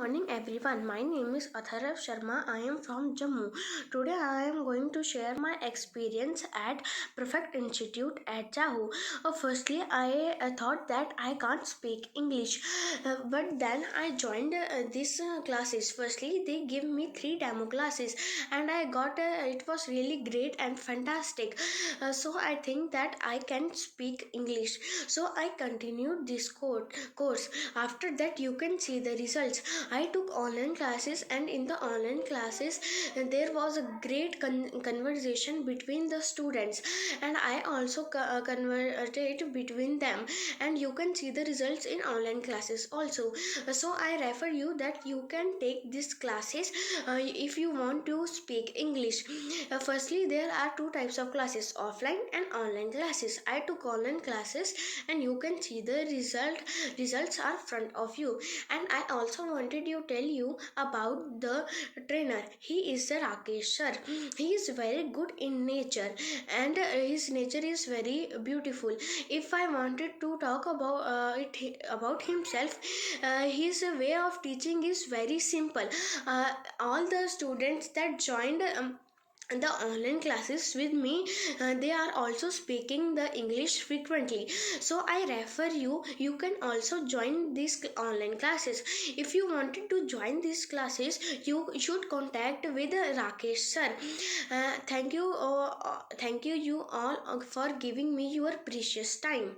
morning everyone. My name is Atharv Sharma. I am from Jammu. Today I am going to share my experience at Perfect Institute at Jahu. Firstly, I thought that I can't speak English, but then I joined these classes. Firstly, they give me 3 demo classes, and I got it was really great and fantastic. So I think that I can speak English. So I continued this course. After that, you can see the results. I took online classes, and in the online classes there was a great conversation between the students, and I also converted between them, and you can see the results in online classes also. So I refer you that you can take these classes if you want to speak English. Firstly, there are 2 types of classes: offline and online classes. I took online classes, and you can see the results are front of you. And I also wanted to tell you about the trainer. He is the Rakesh sir. He is very good in nature, and his nature is very beautiful. If I wanted to talk about himself, his way of teaching is very simple. All the students that joined the online classes with me, they are also speaking the English frequently. So I refer you can also join these online classes. If you wanted to join these classes, you should contact with Rakesh sir. Thank you you all for giving me your precious time.